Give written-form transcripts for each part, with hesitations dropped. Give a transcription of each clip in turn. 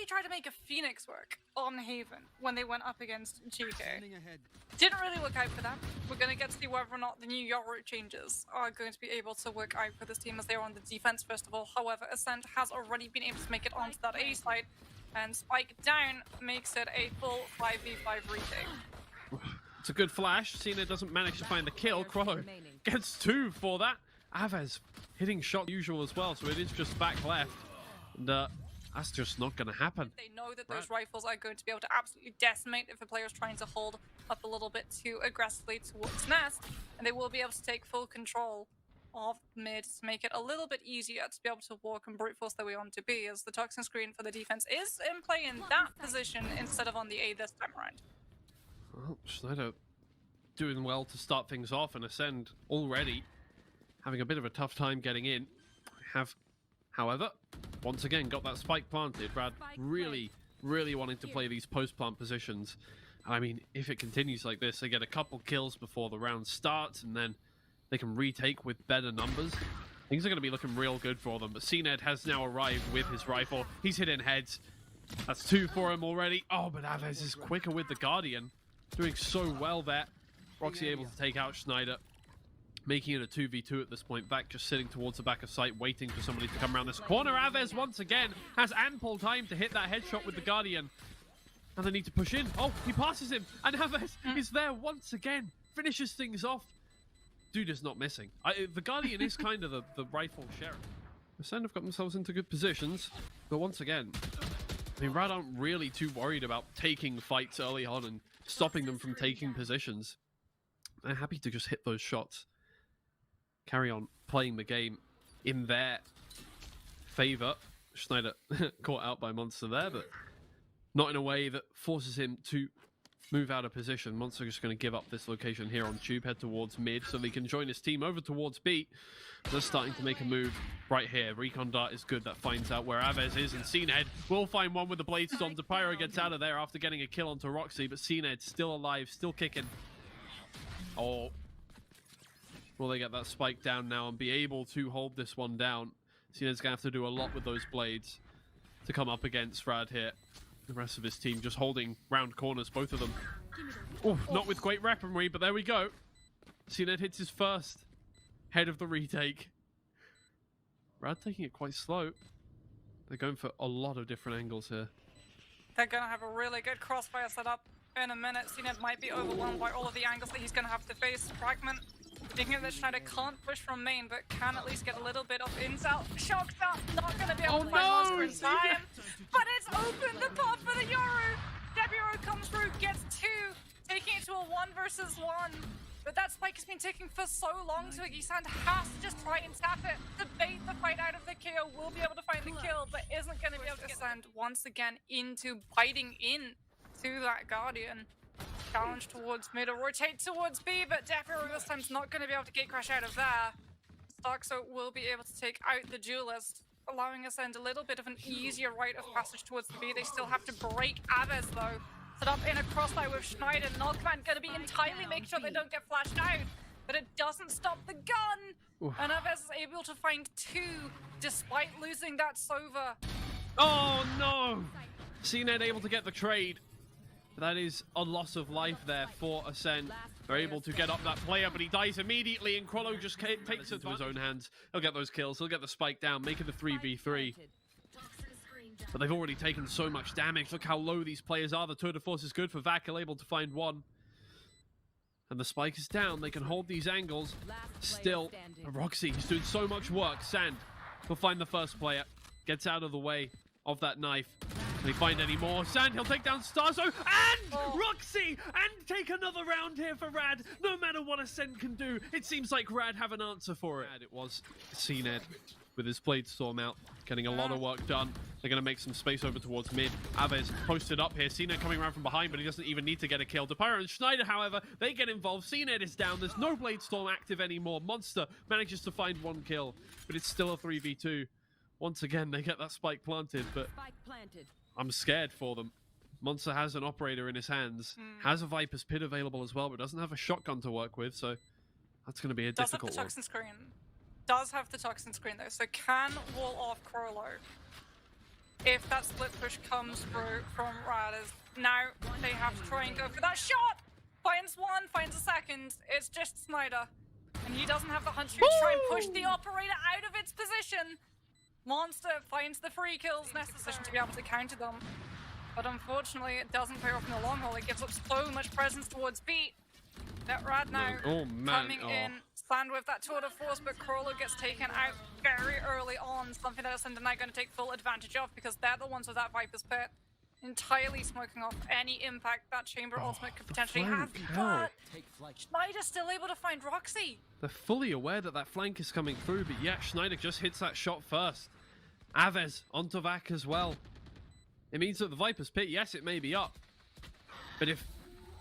tried to make a Phoenix work on Haven when they went up against GK. Didn't really work out for them. We're going to get to see whether or not the new Yoru changes are going to be able to work out for this team as they're on the defense first of all. However, Ascend has already been able to make it onto that A side, and Spike down makes it a full 5v5 retake. It's a good flash. Cena doesn't manage to find the kill. Crow gets 2 for that. Aves hitting shot usual as well, so it is just back left. And that's just not going to happen. They know that those rifles are going to be able to absolutely decimate if the player's trying to hold up a little bit too aggressively towards Nest, and they will be able to take full control of mid to make it a little bit easier to be able to walk and brute force their way on to B, as the toxin screen for the defense is in play in that position instead of on the A this time around. Well, Schneider doing well to start things off, and Ascend already having a bit of a tough time getting in. Have, however, once again got that spike planted. RAAD really wanting to play these post-plant positions. I mean, if it continues like this, they get a couple kills before the round starts, and then they can retake with better numbers. Things are going to be looking real good for them, but Cned has now arrived with his rifle. He's hitting heads. That's 2 for him already. Oh, but Aves is quicker with the Guardian. Doing so well there. Roxy able to take out Schneider, making it a 2v2 at this point. Vac just sitting towards the back of sight, waiting for somebody to come around this corner. Aves, once again, has ample time to hit that headshot with the Guardian. And they need to push in. Oh, he passes him. And Aves is there once again. Finishes things off. Dude is not missing. The Guardian is kind of the rifle sheriff. Ascend have got themselves into good positions. But once again, I mean, RAAD aren't really too worried about taking fights early on and stopping them from taking positions. They're happy to just hit those shots. Carry on playing the game in their favor. Schneider caught out by Monster there, but not in a way that forces him to move out of position. Monster just going to give up this location here on Tube, head towards mid so he can join his team over towards B. They're starting to make a move right here. Recon Dart is good. That finds out where Aves is, and Cned will find one with the Blade Storm. Pyro gets out of there after getting a kill onto Roxy, but Cned still alive, still kicking. Oh. Will they get that spike down now and be able to hold this one down? Cned's going to have to do a lot with those blades to come up against RAAD here. The rest of his team just holding round corners, both of them. Oh, not with great weaponry, but there we go. Cned hits his first head of the retake. RAAD taking it quite slow. They're going for a lot of different angles here. They're going to have a really good crossfire set up in a minute. Cned might be overwhelmed by all of the angles that he's going to have to face. Fragment, thinking that Schneider can't push from main, but can at least get a little bit of intel. Shocked up, not going to be able to find Monster in time. But it's opened the path for the Yoru. Yoru comes through, gets 2, taking it to a 1 versus 1. But that spike has been taking for so long, so Gisand has to just try and tap it to bait the fight out of the KO. Will be able to find the kill, but isn't going to be able to send once again into biting in to that Guardian. Challenge towards mid, or rotate towards B, but Yoru this time's not going to be able to gate crash out of there. Starkso will be able to take out the Duelist, allowing us then a little bit of an easier rite of passage towards the B. They still have to break Aves though. Set up in a crossfire with Schneider. Knockman going to be entirely making sure they don't get flashed out, but it doesn't stop the gun. Oof. And Aves is able to find 2 despite losing that Sova. Oh no! Cned able to get the trade. That is a loss of life there for Ascend. They're able to get up that player, but he dies immediately, and Krollo just takes it to his own hands. He'll get those kills. He'll get the spike down, making the 3v3. But they've already taken so much damage. Look how low these players are. The tour de force is good for Vac, able to find 1. And the spike is down. They can hold these angles. Still, Roxy is doing so much work. Sand will find the first player. Gets out of the way of that knife. Can he find any more? Sand, he'll take down Starzo and Roxy, and take another round here for RAAD. No matter what Ascend can do, it seems like RAAD have an answer for it. It was Cned with his Blade Storm out, getting a lot of work done. They're going to make some space over towards mid. Aves posted up here. Cned coming around from behind, but he doesn't even need to get a kill. Depyro and Schneider, however, they get involved. Cned is down. There's no Blade Storm active anymore. Monster manages to find 1 kill, but it's still a 3v2. Once again, they get that spike planted, but I'm scared for them. Monster has an operator in his hands, has a Viper's Pit available as well, but doesn't have a shotgun to work with, so that's going to be a difficult one. Toxin screen. Does have the toxin screen though, so can wall off Krollo. if that split push comes through from RAAD. Now they have to try and go for that shot. Finds one, finds a second. It's just Snyder. And he doesn't have the hunter to try and push the operator out of its position. Monster finds the free kills necessary to be able to counter them. But unfortunately, it doesn't pay off in the long haul. It gives up so much presence towards B. That RAAD now coming in, stand with that tour de force, but Crawler gets taken out very early on. Something that Ascend are now going to take full advantage of because they're the ones with that Viper's Pit. Entirely smoking off any impact that Chamber ultimate could potentially have. But Schneider's still able to find Roxy. They're fully aware that that flank is coming through, but yeah, Schneider just hits that shot first. Aves onto Vac as well. It means that the Viper's Pit, yes, it may be up. But if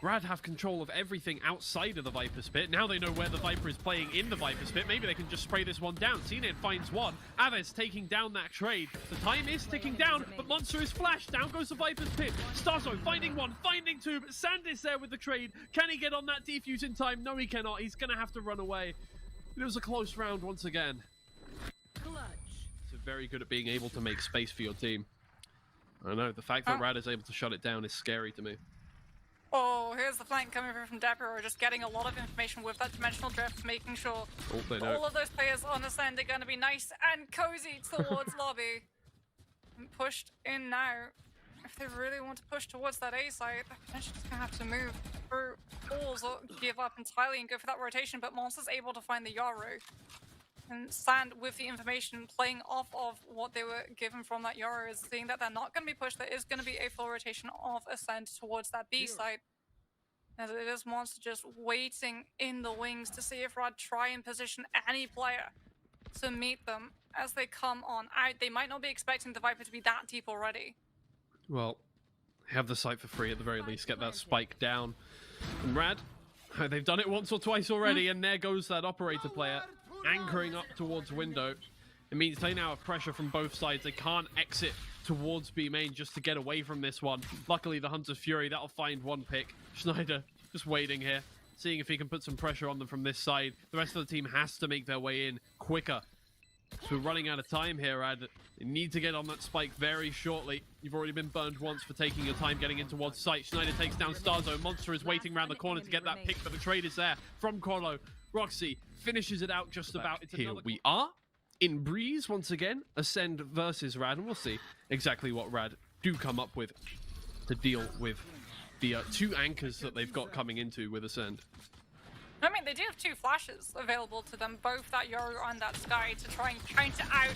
RAAD have control of everything outside of the Viper's Pit, now they know where the Viper is playing in the Viper's Pit, maybe they can just spray this one down. Cned finds one. Aves taking down that trade. The time is ticking down, but Monster is flashed. Down goes the Viper's Pit. Starzo finding one, finding two, but Sand is there with the trade. Can he get on that defuse in time? No, he cannot. He's going to have to run away. It was a close round once again. So very good at being able to make space for your team. I know, the fact that RAAD is able to shut it down is scary to me. Oh, here's the flank coming from Depper, just getting a lot of information with that dimensional drift, making sure all of those players on Ascend are going to be nice and cozy towards lobby. And pushed in now. If they really want to push towards that A site, they're potentially just going to have to move through walls or give up entirely and go for that rotation, but Monster's able to find the Yaru. And Sand, with the information playing off of what they were given from that Yaru, is seeing that they're not going to be pushed. There is going to be a full rotation of Ascent towards that B site. As it is Monster just waiting in the wings to see if RAAD try and position any player to meet them as they come on out. They might not be expecting the Viper to be that deep already. Well, have the site for free at the very least. Get that spike down. And RAAD, they've done it once or twice already, and there goes that operator player. Anchoring up towards window. It means they now have pressure from both sides. They can't exit towards B main just to get away from this one. Luckily, the Hunter's Fury, that'll find one pick. Schneider just waiting here, seeing if he can put some pressure on them from this side. The rest of the team has to make their way in quicker. So we're running out of time here, RAAD. They need to get on that spike very shortly. You've already been burned once for taking your time getting in towards sight. Schneider takes down Starzo. Monster is waiting around the corner to get that pick, but the trade is there from Colo. Roxy finishes it out just about. Here we are in Breeze once again. Ascend versus RAAD, and we'll see exactly what RAAD do come up with to deal with the two anchors that they've got coming into with Ascend. I mean, they do have two flashes available to them, both that Yoru and that Sky, to try and counter out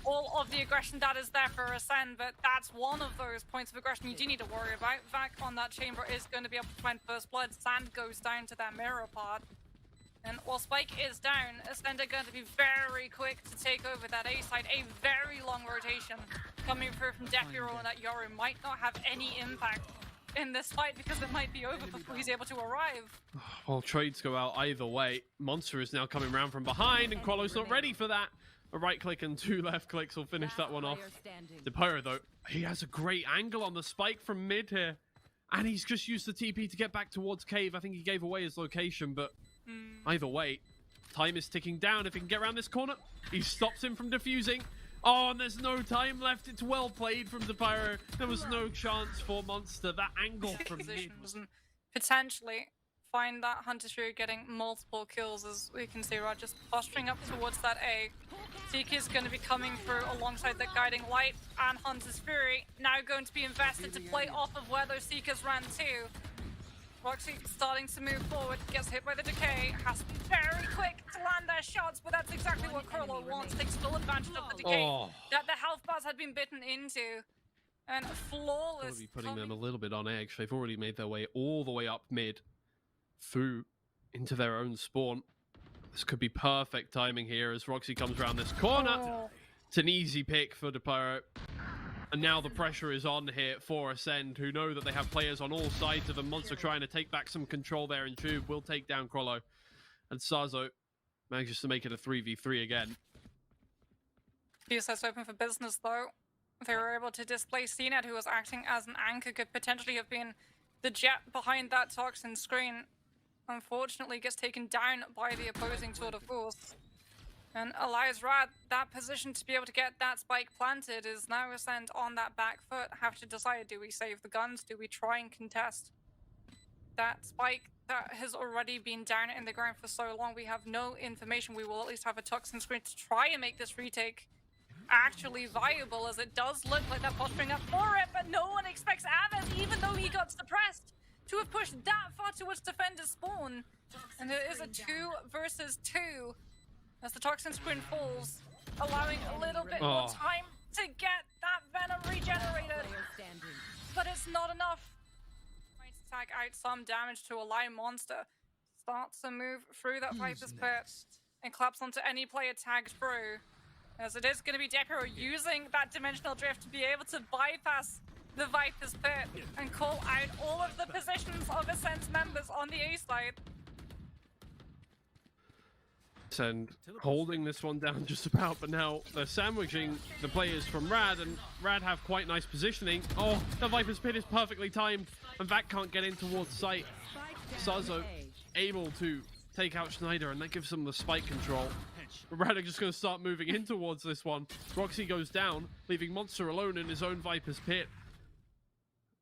all of the aggression that is there for Ascend, but that's one of those points of aggression you do need to worry about. Vac on that chamber is going to be able to find first blood. Sand goes down to that mirror pod. And while Spike is down, Ascend are going to be very quick to take over that A side. A very long rotation coming through from Depuro, and that Yoru might not have any impact in this fight because it might be over before he's able to arrive. Well, trades go out either way. Monster is now coming around from behind, and Qualo's not ready for that. A right click and two left clicks will finish that one off. Depiro, though, he has a great angle on the spike from mid here. And he's just used the TP to get back towards Cave. I think he gave away his location, but either way, time is ticking down. If he can get around this corner, he stops him from defusing. Oh, and there's no time left. It's well played from Depiro. There was no chance for Monster. That angle from mid. Potentially find that Hunter's Fury getting multiple kills, as we can see RAAD just posturing up towards that A. Seeker's going to be coming through alongside that guiding light, and Hunter's Fury now going to be invested to play off of where those Seekers ran to. Roxy starting to move forward, gets hit by the decay, has to be very quick to land their shots, but that's exactly what Krolo wants. Takes full advantage of the decay that the health bars had been bitten into. And flawless. Be putting them a little bit on edge. They've already made their way all the way up mid, through into their own spawn. This could be perfect timing here as Roxy comes around this corner. It's an easy pick for Depiro. And now the pressure is on here for Ascend, who know that they have players on all sides of them. Monster trying to take back some control there, and Tube will take down Krolo. And Sarzo manages to make it a 3v3 again. PSS open for business, though. They were able to displace Cned, who was acting as an anchor, could potentially have been the jet behind that toxin screen. Unfortunately, gets taken down by the opposing tour de force. And Elias RAAD, that position to be able to get that spike planted is now Ascend on that back foot. Have to decide, do we save the guns? Do we try and contest that spike that has already been down in the ground for so long? We have no information. We will at least have a Tuxin screen to try and make this retake actually viable, as it does look like they're posturing up for it, but no one expects Aves, even though he got suppressed, to have pushed that far towards defender's spawn. And it is a 2 versus 2 as the Toxin Sprint falls, allowing a little bit more time to get that Venom regenerated. But it's not enough. Trying to tag out some damage to a live monster. Starts to move through that Viper's pit and claps onto any player tagged through. As it is going to be Depero using that dimensional drift to be able to bypass the Viper's pit and call out all of the positions of Ascend's members on the A side. And holding this one down just about, but now they're sandwiching the players from RAAD, and RAAD have quite nice positioning. Oh, the Viper's pit is perfectly timed, and Vac can't get in towards sight. Sazo able to take out Schneider, and that gives them the spike control. But RAAD are just going to start moving in towards this one. Roxy goes down, leaving Monster alone in his own Viper's pit.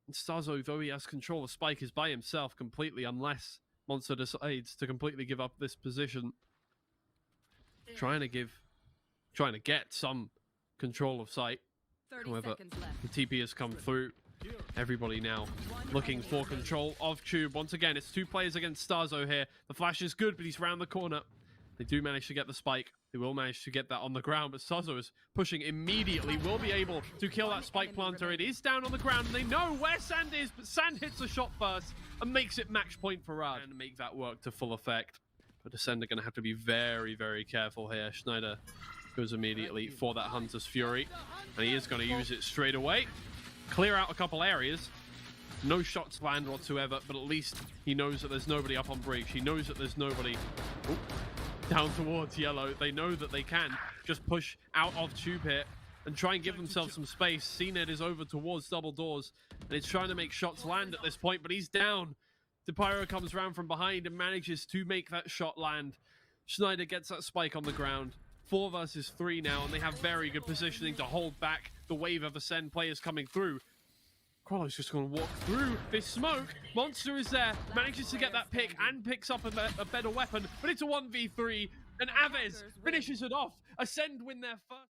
And Stazo, though he has control of spike, is by himself completely, unless Monster decides to completely give up this position. Trying to get some control of sight. However, the TP has come through. Everybody now looking for control of Tube. Once again, it's 2 players against Stazo here. The flash is good, but he's round the corner. They do manage to get the spike. They will manage to get that on the ground, but Stazo is pushing immediately. Will be able to kill that spike planter. It is down on the ground, and they know where Sand is, but Sand hits the shot first and makes it match point for RAAD and make that work to full effect. But Ascend are going to have to be very, very careful here. Schneider goes immediately for that Hunter's Fury, and he is going to use it straight away. Clear out a couple areas. No shots land whatsoever, but at least he knows that there's nobody up on bridge. He knows that there's nobody down towards yellow. They know that they can just push out of Tube here and try and give themselves some space. Cned is over towards double doors, and he's trying to make shots land at this point, but he's down. Depiro comes around from behind and manages to make that shot land. Schneider gets that spike on the ground. 4 versus 3 now, and they have very good positioning to hold back the wave of Ascend players coming through. Qualo's just going to walk through this smoke. Monster is there, manages to get that pick and picks up a better weapon, but it's a 1v3, and Aves finishes it off. Ascend win their first.